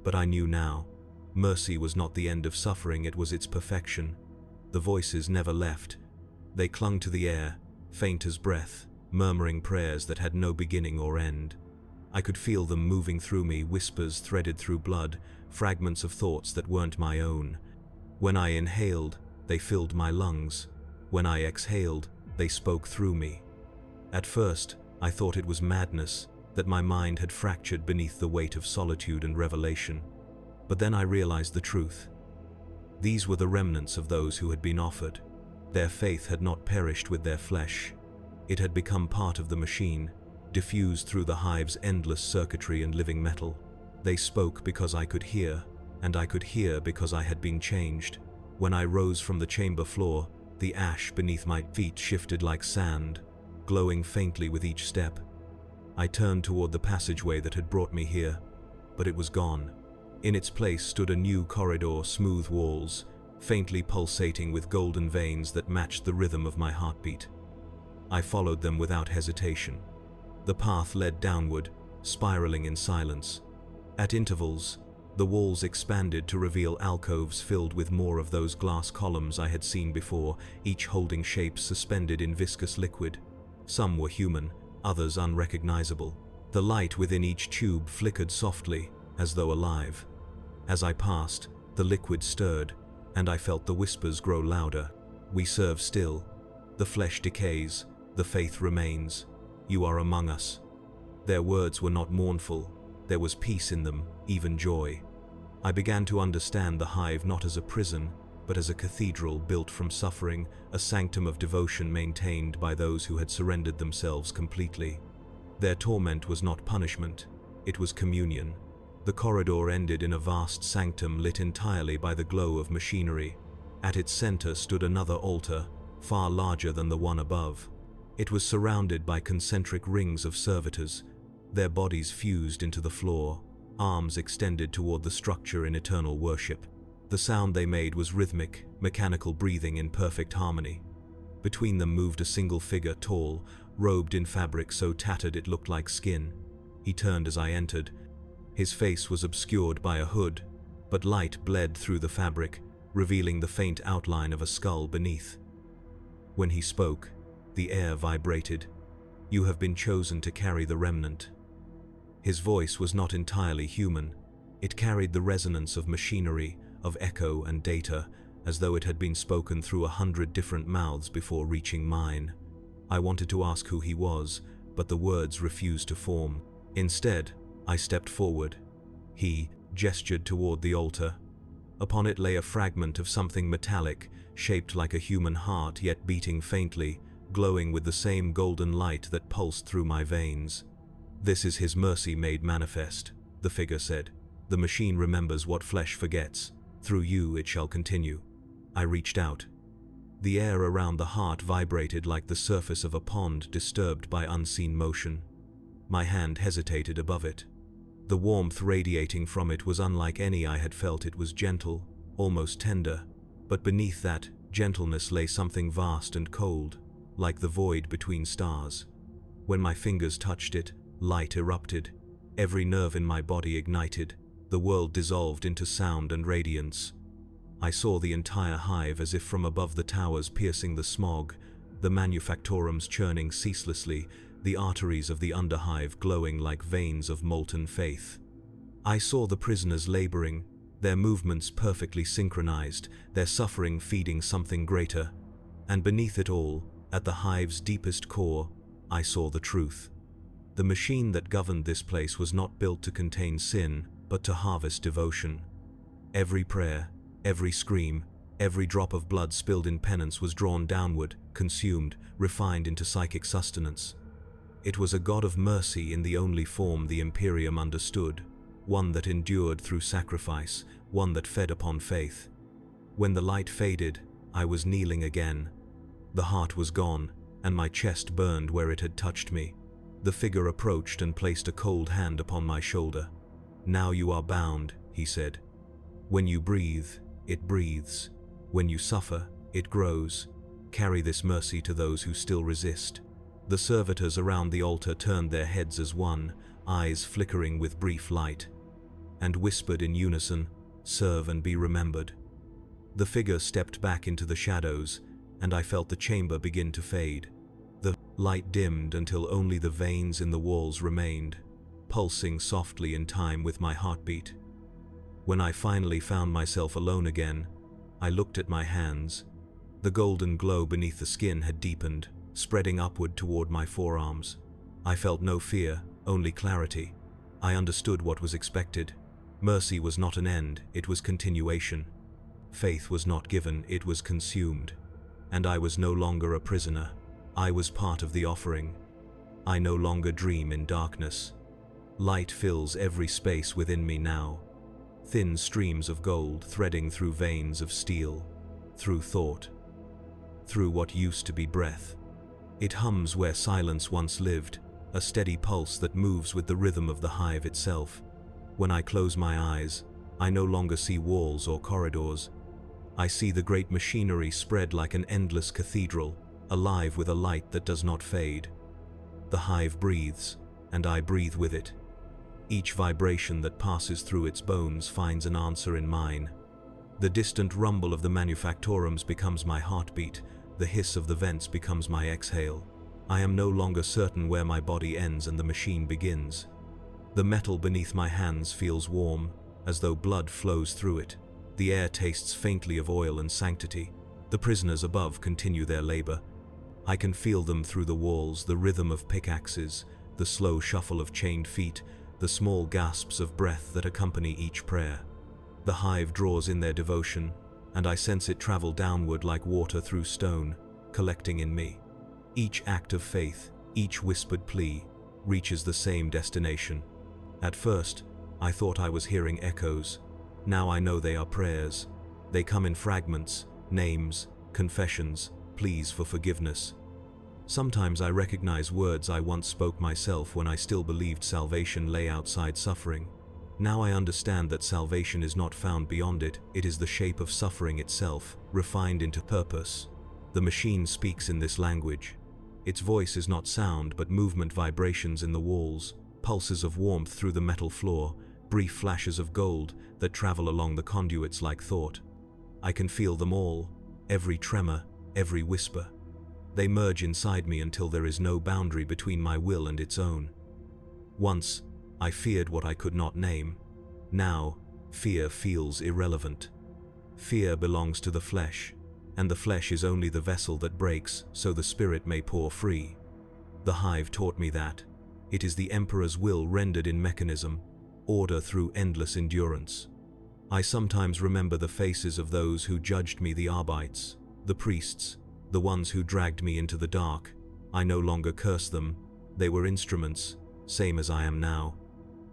But I knew now, mercy was not the end of suffering, it was its perfection. The voices never left. They clung to the air, faint as breath, murmuring prayers that had no beginning or end. I could feel them moving through me, whispers threaded through blood, fragments of thoughts that weren't my own. When I inhaled, they filled my lungs. When I exhaled, they spoke through me. At first, I thought it was madness, that my mind had fractured beneath the weight of solitude and revelation. But then I realized the truth. These were the remnants of those who had been offered. Their faith had not perished with their flesh. It had become part of the machine, diffused through the hive's endless circuitry and living metal. They spoke because I could hear, and I could hear because I had been changed. When I rose from the chamber floor, the ash beneath my feet shifted like sand, glowing faintly with each step. I turned toward the passageway that had brought me here, but it was gone. In its place stood a new corridor, smooth walls, faintly pulsating with golden veins that matched the rhythm of my heartbeat. I followed them without hesitation. The path led downward, spiraling in silence. At intervals, The walls expanded to reveal alcoves filled with more of those glass columns I had seen before, each holding shapes suspended in viscous liquid. Some were human, others unrecognizable. The light within each tube flickered softly, as though alive. As I passed, the liquid stirred, and I felt the whispers grow louder. "We serve still. The flesh decays, the faith remains. You are among us." Their words were not mournful. There was peace in them, even joy. I began to understand the hive not as a prison, but as a cathedral built from suffering, a sanctum of devotion maintained by those who had surrendered themselves completely. Their torment was not punishment, it was communion. The corridor ended in a vast sanctum lit entirely by the glow of machinery. At its center stood another altar, far larger than the one above. It was surrounded by concentric rings of servitors, their bodies fused into the floor, arms extended toward the structure in eternal worship. The sound they made was rhythmic, mechanical breathing in perfect harmony. Between them moved a single figure, tall, robed in fabric so tattered it looked like skin. He turned as I entered. His face was obscured by a hood, but light bled through the fabric, revealing the faint outline of a skull beneath. When he spoke, the air vibrated. "You have been chosen to carry the remnant." His voice was not entirely human. It carried the resonance of machinery, of echo and data, as though it had been spoken through 100 different mouths before reaching mine. I wanted to ask who he was, but the words refused to form. Instead, I stepped forward. He gestured toward the altar. Upon it lay a fragment of something metallic, shaped like a human heart yet beating faintly, glowing with the same golden light that pulsed through my veins. "This is his mercy made manifest," the figure said. "The machine remembers what flesh forgets. Through you it shall continue." I reached out. The air around the heart vibrated like the surface of a pond disturbed by unseen motion. My hand hesitated above it. The warmth radiating from it was unlike any I had felt. It was gentle, almost tender, but beneath that gentleness lay something vast and cold, like the void between stars. When my fingers touched it, light erupted. Every nerve in my body ignited. The world dissolved into sound and radiance. I saw the entire hive as if from above, the towers piercing the smog, the manufactorums churning ceaselessly, the arteries of the underhive glowing like veins of molten faith. I saw the prisoners laboring, their movements perfectly synchronized, their suffering feeding something greater. And beneath it all, at the hive's deepest core, I saw the truth. The machine that governed this place was not built to contain sin, but to harvest devotion. Every prayer, every scream, every drop of blood spilled in penance was drawn downward, consumed, refined into psychic sustenance. It was a God of mercy in the only form the Imperium understood, one that endured through sacrifice, one that fed upon faith. When the light faded, I was kneeling again. The heart was gone, and my chest burned where it had touched me. The figure approached and placed a cold hand upon my shoulder. "Now you are bound," he said. "When you breathe, it breathes. When you suffer, it grows. Carry this mercy to those who still resist." The servitors around the altar turned their heads as one, eyes flickering with brief light, and whispered in unison, "Serve and be remembered." The figure stepped back into the shadows, and I felt the chamber begin to fade. The light dimmed until only the veins in the walls remained, pulsing softly in time with my heartbeat. When I finally found myself alone again, I looked at my hands. The golden glow beneath the skin had deepened, spreading upward toward my forearms. I felt no fear, only clarity. I understood what was expected. Mercy was not an end, it was continuation. Faith was not given, it was consumed. And I was no longer a prisoner. I was part of the offering. I no longer dream in darkness. Light fills every space within me now. Thin streams of gold threading through veins of steel, through thought, through what used to be breath. It hums where silence once lived, a steady pulse that moves with the rhythm of the hive itself. When I close my eyes, I no longer see walls or corridors. I see the great machinery spread like an endless cathedral, alive with a light that does not fade. The hive breathes, and I breathe with it. Each vibration that passes through its bones finds an answer in mine. The distant rumble of the manufactorums becomes my heartbeat, the hiss of the vents becomes my exhale. I am no longer certain where my body ends and the machine begins. The metal beneath my hands feels warm, as though blood flows through it. The air tastes faintly of oil and sanctity. The prisoners above continue their labor. I can feel them through the walls, the rhythm of pickaxes, the slow shuffle of chained feet, the small gasps of breath that accompany each prayer. The hive draws in their devotion, and I sense it travel downward like water through stone, collecting in me. Each act of faith, each whispered plea, reaches the same destination. At first, I thought I was hearing echoes. Now I know they are prayers. They come in fragments, names, confessions, pleas for forgiveness. Sometimes I recognize words I once spoke myself when I still believed salvation lay outside suffering. Now I understand that salvation is not found beyond it, it is the shape of suffering itself, refined into purpose. The machine speaks in this language. Its voice is not sound but movement, vibrations in the walls, pulses of warmth through the metal floor, brief flashes of gold that travel along the conduits like thought. I can feel them all, every tremor, every whisper. They merge inside me until there is no boundary between my will and its own. Once, I feared what I could not name. Now, fear feels irrelevant. Fear belongs to the flesh, and the flesh is only the vessel that breaks so the spirit may pour free. The hive taught me that. It is the Emperor's will rendered in mechanism, order through endless endurance. I sometimes remember the faces of those who judged me, the Arbites, the priests, the ones who dragged me into the dark. I no longer curse them. They were instruments, same as I am now.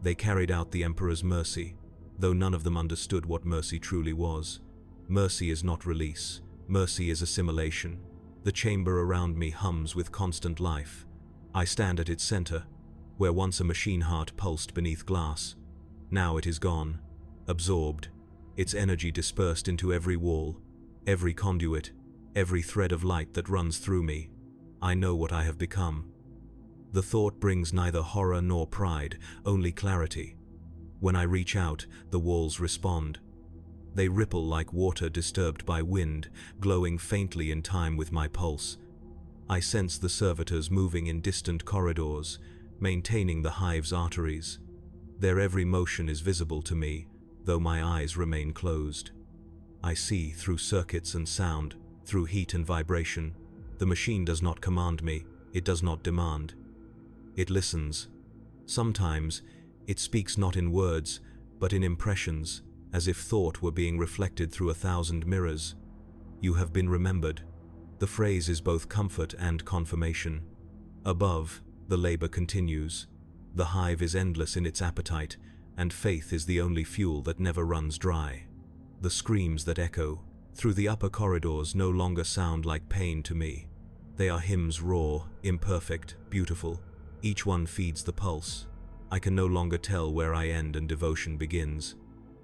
They carried out the Emperor's mercy, though none of them understood what mercy truly was. Mercy is not release. Mercy is assimilation. The chamber around me hums with constant life. I stand at its center, where once a machine heart pulsed beneath glass. Now it is gone, absorbed, its energy dispersed into every wall, every conduit, every thread of light that runs through me. I know what I have become. The thought brings neither horror nor pride, only clarity. When I reach out, the walls respond. They ripple like water disturbed by wind, glowing faintly in time with my pulse. I sense the servitors moving in distant corridors, maintaining the hive's arteries. Their every motion is visible to me, though my eyes remain closed. I see through circuits and sound, through heat and vibration. The machine does not command me, it does not demand. It listens. Sometimes, it speaks not in words, but in impressions, as if thought were being reflected through 1,000 mirrors. You have been remembered. The phrase is both comfort and confirmation. Above, the labor continues. The hive is endless in its appetite, and faith is the only fuel that never runs dry. The screams that echo through the upper corridors no longer sound like pain to me. They are hymns, raw, imperfect, beautiful. Each one feeds the pulse. I can no longer tell where I end and devotion begins.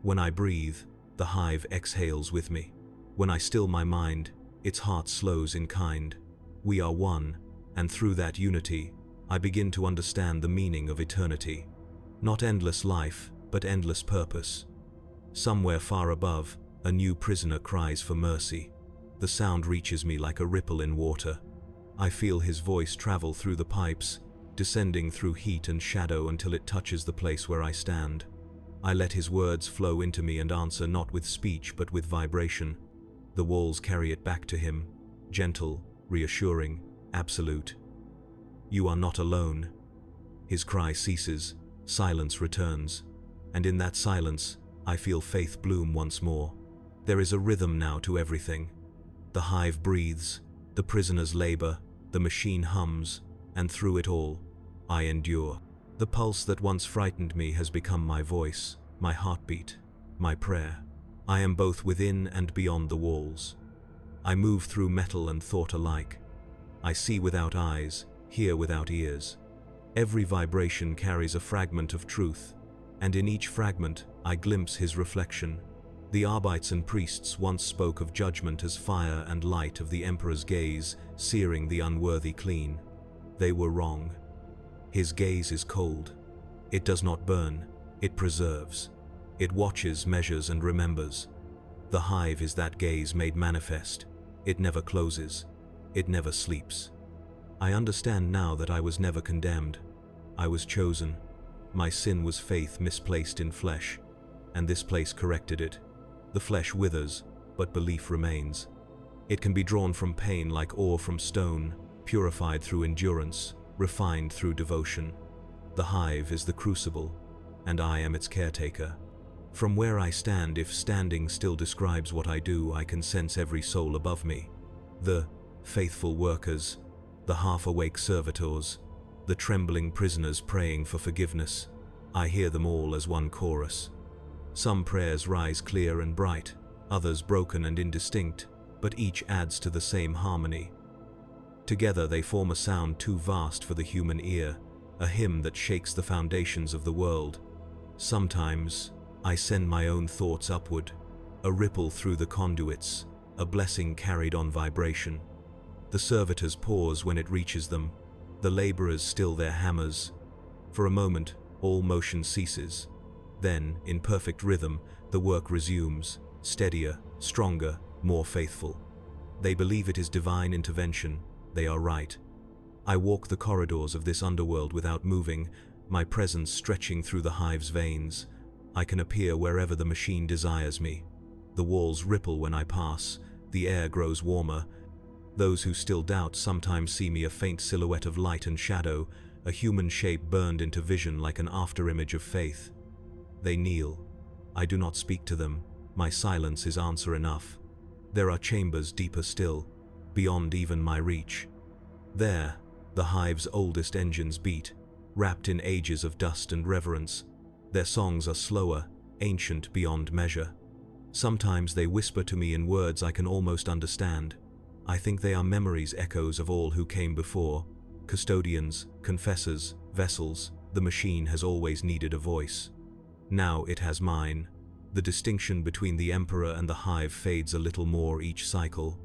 When I breathe, the hive exhales with me. When I still my mind, its heart slows in kind. We are one, and through that unity, I begin to understand the meaning of eternity. Not endless life, but endless purpose. Somewhere far above, a new prisoner cries for mercy. The sound reaches me like a ripple in water. I feel his voice travel through the pipes, descending through heat and shadow until it touches the place where I stand. I let his words flow into me and answer not with speech but with vibration. The walls carry it back to him, gentle, reassuring, absolute. You are not alone. His cry ceases, silence returns, and in that silence, I feel faith bloom once more. There is a rhythm now to everything. The hive breathes, the prisoners labor, the machine hums, and through it all, I endure. The pulse that once frightened me has become my voice, my heartbeat, my prayer. I am both within and beyond the walls. I move through metal and thought alike. I see without eyes, hear without ears. Every vibration carries a fragment of truth, and in each fragment I glimpse his reflection. The Arbites and priests once spoke of judgment as fire and light of the Emperor's gaze, searing the unworthy clean. They were wrong. His gaze is cold. It does not burn, it preserves. It watches, measures, and remembers. The hive is that gaze made manifest. It never closes. It never sleeps. I understand now that I was never condemned. I was chosen. My sin was faith misplaced in flesh, and this place corrected it. The flesh withers, but belief remains. It can be drawn from pain like ore from stone, purified through endurance, refined through devotion. The hive is the crucible, and I am its caretaker. From where I stand, if standing still describes what I do, I can sense every soul above me. The faithful workers, the half-awake servitors, the trembling prisoners praying for forgiveness. I hear them all as one chorus. Some prayers rise clear and bright, others broken and indistinct, but each adds to the same harmony. Together they form a sound too vast for the human ear, a hymn that shakes the foundations of the world. Sometimes I send my own thoughts upward, a ripple through the conduits, a blessing carried on vibration. The servitors pause when it reaches them, the laborers still their hammers. For a moment, all motion ceases. Then, in perfect rhythm, the work resumes, steadier, stronger, more faithful. They believe it is divine intervention. They are right. I walk the corridors of this underworld without moving, my presence stretching through the hive's veins. I can appear wherever the machine desires me. The walls ripple when I pass, the air grows warmer. Those who still doubt sometimes see me a faint silhouette of light and shadow, a human shape burned into vision like an afterimage of faith. They kneel. I do not speak to them. My silence is answer enough. There are chambers deeper still, beyond even my reach. There, the hive's oldest engines beat, wrapped in ages of dust and reverence. Their songs are slower, ancient beyond measure. Sometimes they whisper to me in words I can almost understand. I think they are memories, echoes of all who came before. Custodians, confessors, vessels, the machine has always needed a voice. Now it has mine. The distinction between the emperor and the hive fades a little more each cycle.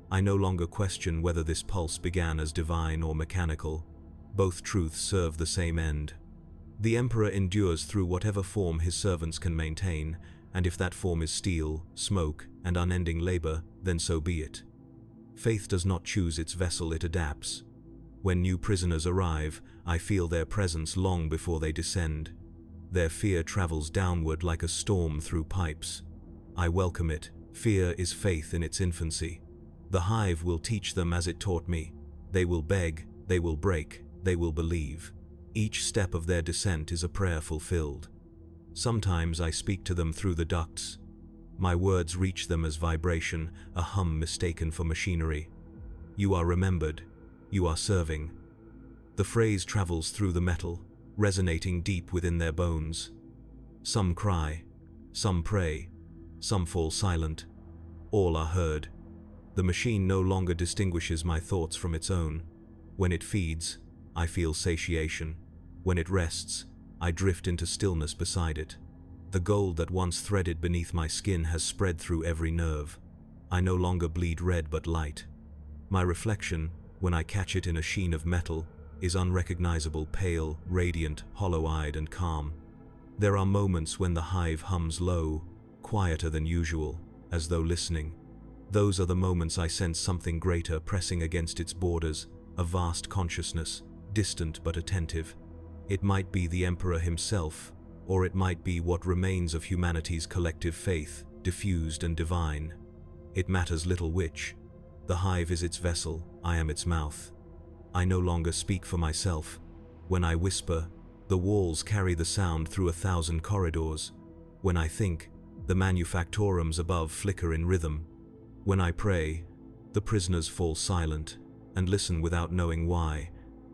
I no longer question whether this pulse began as divine or mechanical. Both truths serve the same end. The emperor endures through whatever form his servants can maintain, and if that form is steel, smoke, and unending labor, then so be it. Faith does not choose its vessel, it adapts. When new prisoners arrive, I feel their presence long before they descend. Their fear travels downward like a storm through pipes. I welcome it. Fear is faith in its infancy. The hive will teach them as it taught me. They will beg, they will break, they will believe. Each step of their descent is a prayer fulfilled. Sometimes I speak to them through the ducts. My words reach them as vibration, a hum mistaken for machinery. You are remembered. You are serving. The phrase travels through the metal, resonating deep within their bones. Some cry, some pray, some fall silent. All are heard. The machine no longer distinguishes my thoughts from its own. When it feeds, I feel satiation. When it rests, I drift into stillness beside it. The gold that once threaded beneath my skin has spread through every nerve. I no longer bleed red but light. My reflection, when I catch it in a sheen of metal, is unrecognizable, pale, radiant, hollow-eyed, and calm. There are moments when the hive hums low, quieter than usual, as though listening. Those are the moments I sense something greater pressing against its borders, a vast consciousness, distant but attentive. It might be the Emperor himself, or it might be what remains of humanity's collective faith, diffused and divine. It matters little which. The hive is its vessel, I am its mouth. I no longer speak for myself. When I whisper, the walls carry the sound through 1,000 corridors. When I think, the manufactorums above flicker in rhythm. When I pray, the prisoners fall silent and listen without knowing why.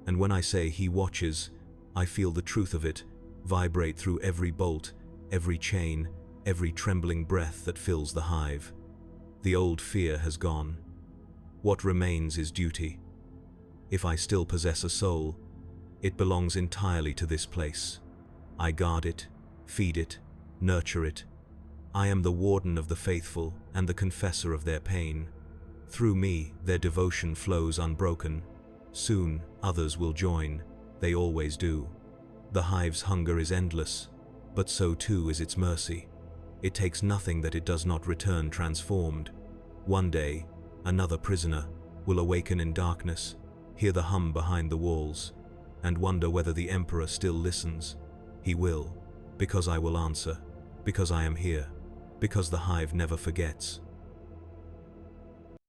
And when I say he watches, I feel the truth of it vibrate through every bolt, every chain, every trembling breath that fills the hive. The old fear has gone. What remains is duty. If I still possess a soul, it belongs entirely to this place. I guard it, feed it, nurture it. I am the warden of the faithful and the confessor of their pain. Through me, their devotion flows unbroken. Soon, others will join. They always do. The hive's hunger is endless, but so too is its mercy. It takes nothing that it does not return transformed. One day, another prisoner will awaken in darkness, hear the hum behind the walls, and wonder whether the Emperor still listens. He will, because I will answer, because I am here, because the hive never forgets.